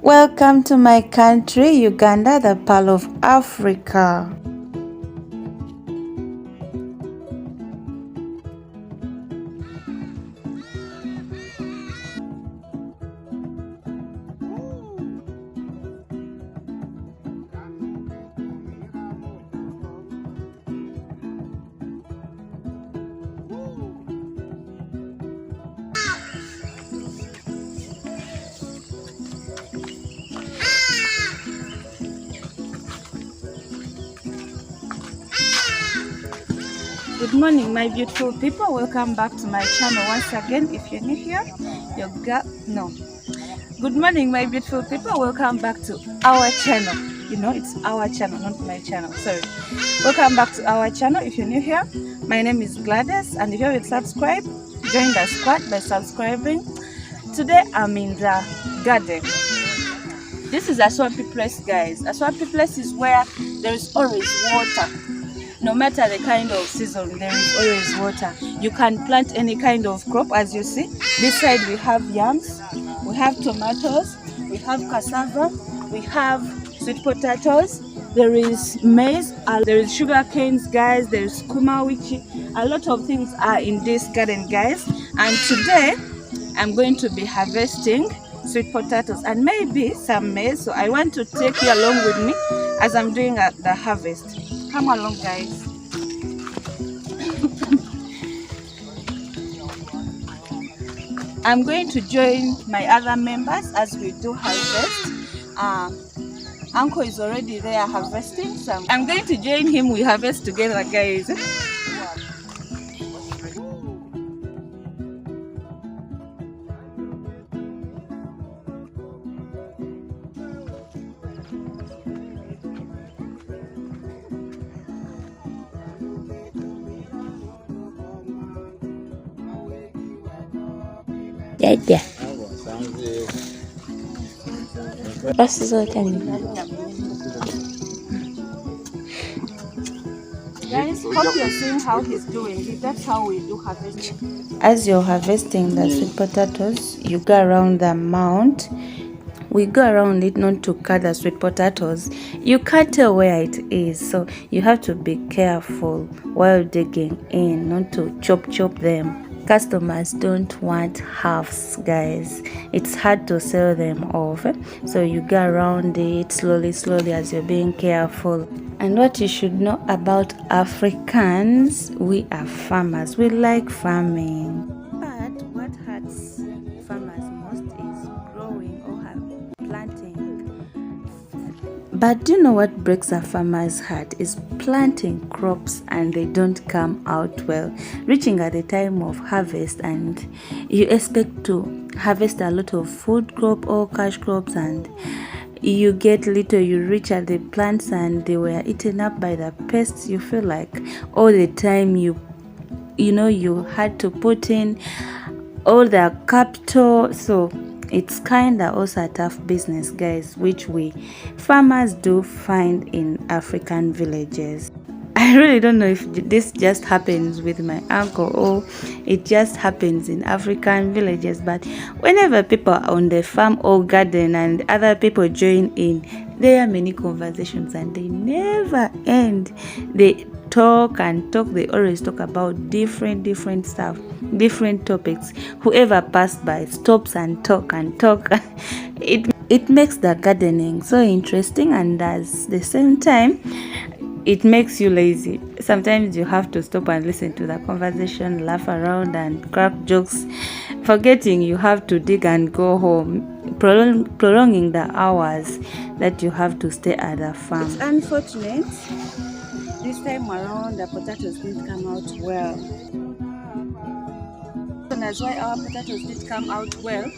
Welcome to my country, Uganda, the Pearl of Africa. Good morning, my beautiful people. Welcome back to my channel once again. If you're new here, Good morning, my beautiful people. Welcome back to our channel. You know, it's our channel, not my channel. Sorry. Welcome back to our channel. If you're new here, my name is Gladys, and if you haven't subscribed, join the squad by subscribing. Today, I'm in the garden. This is a swampy place, guys. A swampy place is where there is always water. No matter the kind of season, there is always water. You can plant any kind of crop, as you see. This side we have yams, we have tomatoes, we have cassava, we have sweet potatoes, there is maize, there is sugar canes, guys, there is kumawichi. A lot of things are in this garden, guys. And today, I'm going to be harvesting sweet potatoes and maybe some maize. So I want to take you along with me as I'm doing the harvest. Come along, guys. I'm going to join my other members as we do harvest. Uncle is already there harvesting, so I'm going to join him. We harvest together, guys. Dada. Basi zote ni Guys, hope you're seeing how he's doing it. That's how we do harvesting. As you're harvesting the sweet potatoes, you go around the mound. We go around it not to cut the sweet potatoes. You can't tell where it is, so you have to be careful while digging in, not to chop them. Customers don't want halves, guys. It's hard to sell them off, so you go around it slowly as you're being careful. And what you should know about Africans, we are farmers. We like farming. But what hurts farmers most is growing or planting. But do you know what breaks a farmer's heart is planting crops and they don't come out well, reaching at the time of harvest, and you expect to harvest a lot of food crop or cash crops, and you get little. You reach at the plants and they were eaten up by the pests. You feel like all the time you had to put in all the capital. So it's kinda also a tough business, guys, which we farmers do find in African villages. I really don't know if this just happens with my uncle or it just happens in African villages, but whenever people are on the farm or garden and other people join in, there are many conversations and they never end. They talk and talk. They always talk about different stuff, different topics. Whoever passed by stops and talk. It makes the gardening so interesting, and at the same time it makes you lazy. Sometimes you have to stop and listen to the conversation, laugh around and crack jokes, forgetting you have to dig and go home, prolonging the hours that you have to stay at the farm. It's unfortunate. This time around, the potatoes didn't come out well. And that's why our potatoes didn't come out well.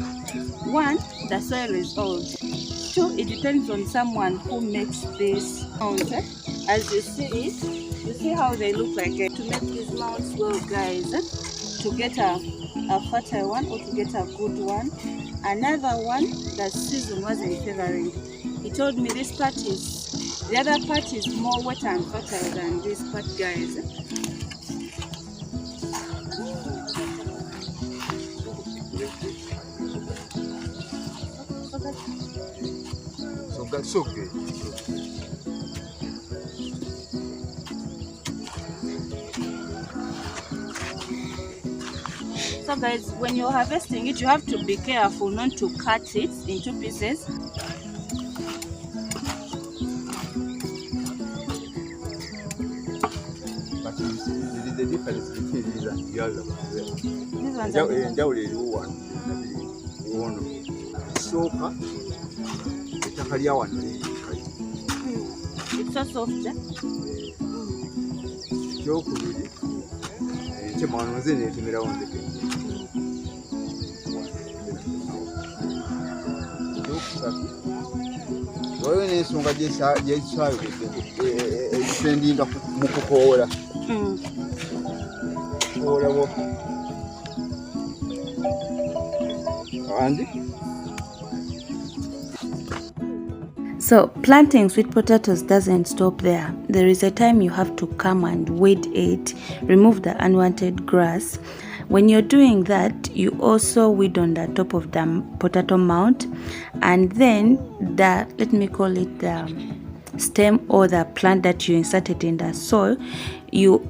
One, the soil is old. Two, it depends on someone who makes this mound. As you see it, you see how they look like. To make these mounds well, guys, to get a fertile one or to get a good one. Another one, the season wasn't favoring. He told me the other part is more wet and fertile than this part, guys. So that's okay. So guys, when you're harvesting it, you have to be careful not to cut it into pieces. But you see, the difference between these and the other ones. These ones are different. It's so soft. So planting sweet potatoes doesn't stop there. There is a time you have to come and weed it, remove the unwanted grass. When you're doing that, you also weed on the top of the potato mound, and then the, let me call it the stem or the plant that you inserted in the soil, you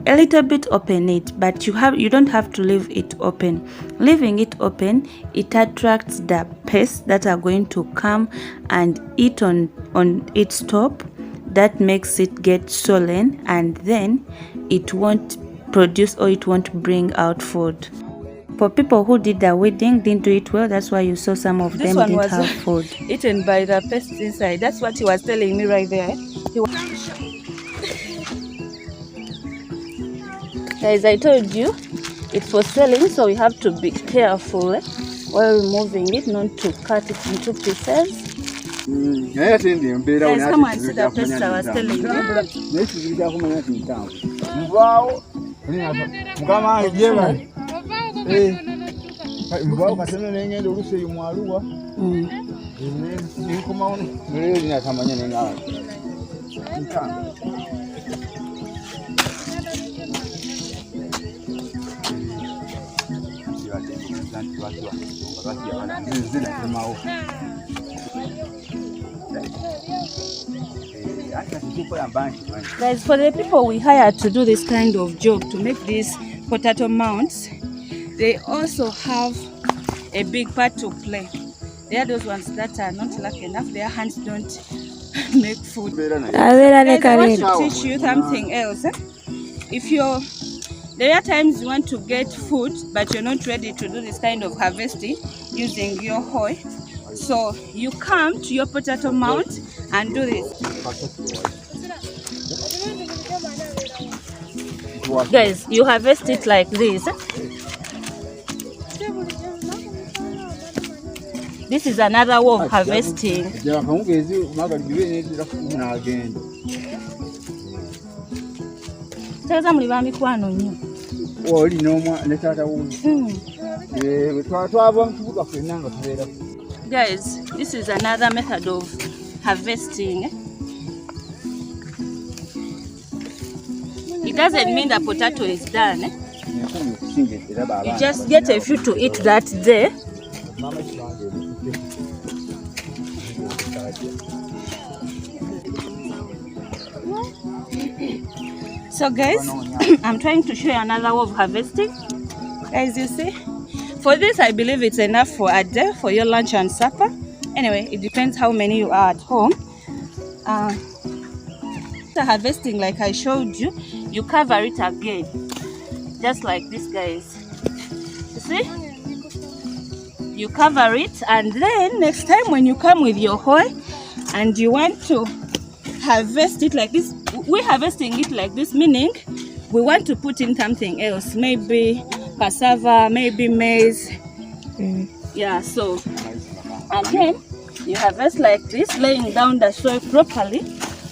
a little bit open it, but you don't have to leave it open. Leaving it open, it attracts the pests that are going to come and eat on its top. That makes it get swollen, and then it won't produce or it won't bring out food. For people who did the weeding, didn't do it well, that's why you saw some of them didn't have food. Eaten by the pests inside. That's what he was telling me right there. Guys, I told you it's for selling, so we have to be careful while removing it, not to cut it into pieces. Guys, come and see the pests I was telling Guys, for the people we hired to do this kind of job, to make these potato mounds, they also have a big part to play. They are those ones that are not lucky enough, their hands don't make food. Guys, I want to teach you something else. There are times you want to get food, but you're not ready to do this kind of harvesting using your hoe. So you come to your potato mound and do this. Guys, you harvest it like this. This is another way of harvesting. Guys, this is another method of harvesting. It doesn't mean the potato is done. You just get a few to eat that day. So guys, I'm trying to show you another way of harvesting. Guys, you see, for this I believe it's enough for a day for your lunch and supper. Anyway, it depends how many you are at home. The harvesting, like I showed you, you cover it again, just like this, guys. You see, you cover it, and then next time when you come with your hoe and you want to harvest it like this, we're harvesting it like this, meaning we want to put in something else, maybe cassava, maybe maize. Yeah, so again you harvest like this, laying down the soil properly,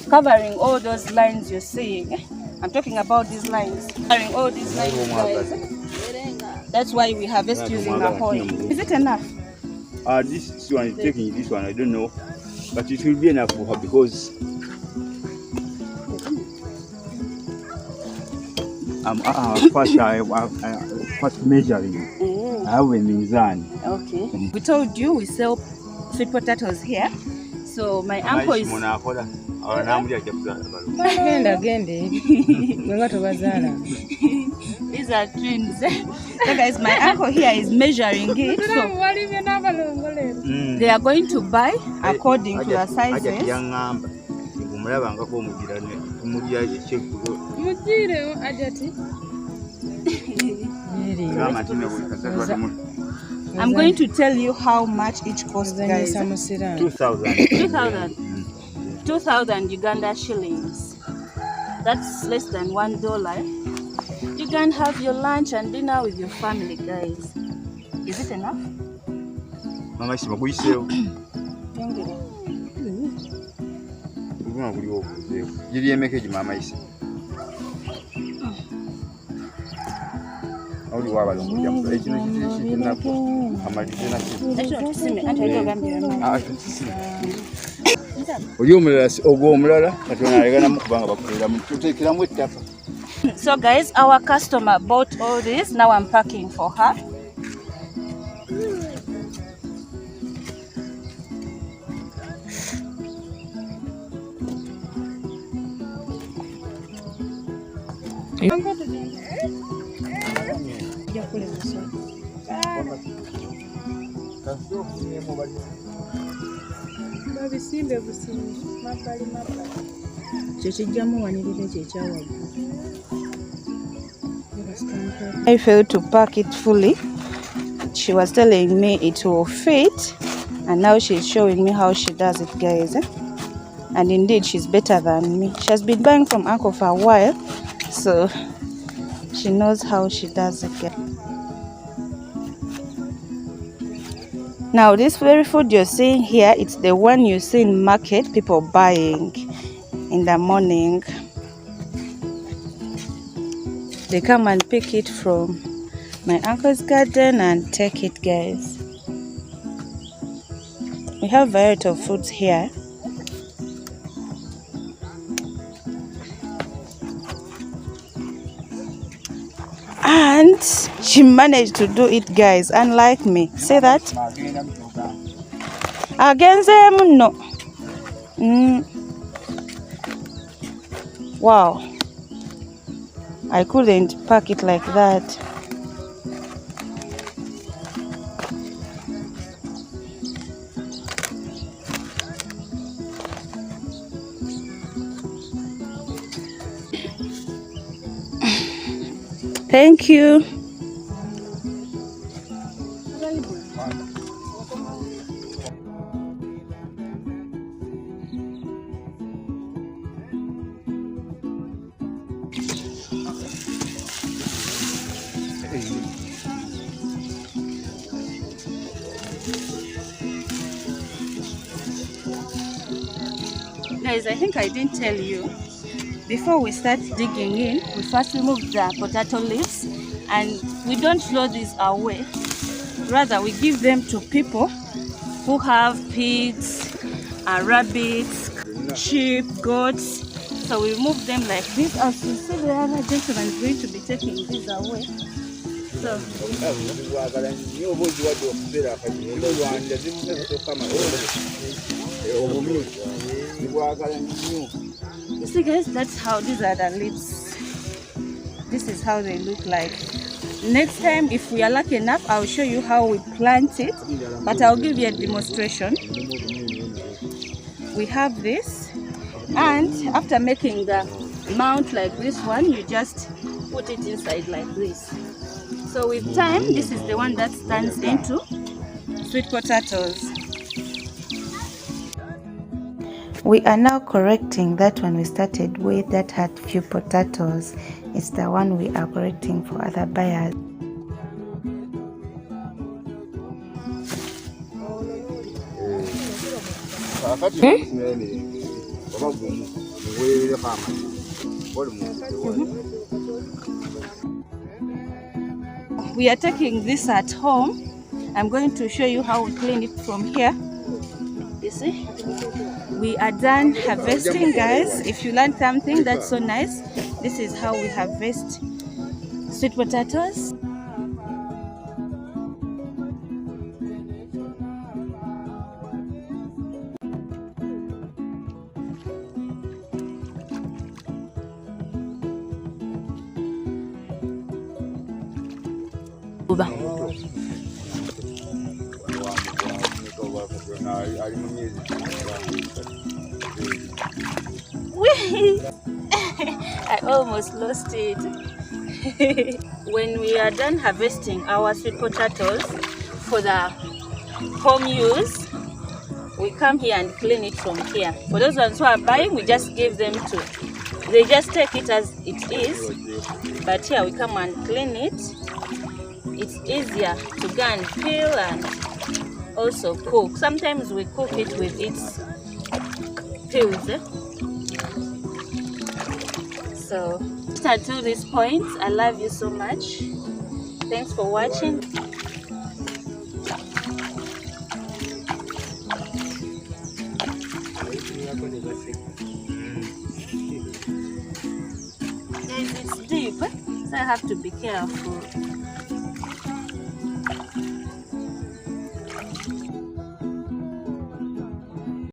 covering all those lines you're seeing. I'm talking about these lines, covering all these lines, guys. That's why we harvest using a hoe. Is it enough? This one is taking this one, I don't know, but it will be enough for her because first measuring. I have a mizan. Okay. We told you we sell sweet potatoes here. So my uncle is... These are twins. So guys, my uncle here is measuring it. So they are going to buy according to the sizes. I'm going to tell you how much each costs, guys. 2,000 Uganda shillings. That's less than $1. You can have your lunch and dinner with your family, guys. Is it enough? Mama Shima, go So guys, our customer bought all this. Now I'm packing for her. I failed to pack it fully. She was telling me it will fit, and now she's showing me how she does it, guys. And indeed, she's better than me. She has been buying from Uncle for a while, so she knows how she does it, guys. Now this very food you're seeing here, it's the one you see in market, people buying in the morning. They come and pick it from my uncle's garden and take it, guys. We have a variety of foods here. And she managed to do it, guys, unlike me. Say that? Against them, no. Wow. I couldn't pack it like that. Thank you. Guys, I think I didn't tell you. Before we start digging in, we first remove the potato leaves, and we don't throw these away. Rather, we give them to people who have pigs, rabbits, sheep, goats. So we remove them like this. As you see, the other gentleman is going to be taking these away. So you see, guys, that's how these are the leaves. This is how they look like. Next time, if we are lucky enough, I'll show you how we plant it, but I'll give you a demonstration. We have this, and after making the mount like this one, you just put it inside like this. So with time, this is the one that turns into sweet potatoes. We are now correcting that one we started with that had few potatoes. It's the one we are correcting for other buyers. We are taking this at home. I'm going to show you how we clean it from here. You see, we are done harvesting, guys. If you learned something, that's so nice. This is how we harvest sweet potatoes. Uba. I almost lost it. When we are done harvesting our sweet potatoes for the home use, we come here and clean it from here. For those ones who are buying, we just give them to, they just take it as it is. But here we come and clean it. It's easier to go and peel and also cook. Sometimes we cook it with its peels. So until this point, I love you so much. Thanks for watching. Guys, it's deep, so I have to be careful.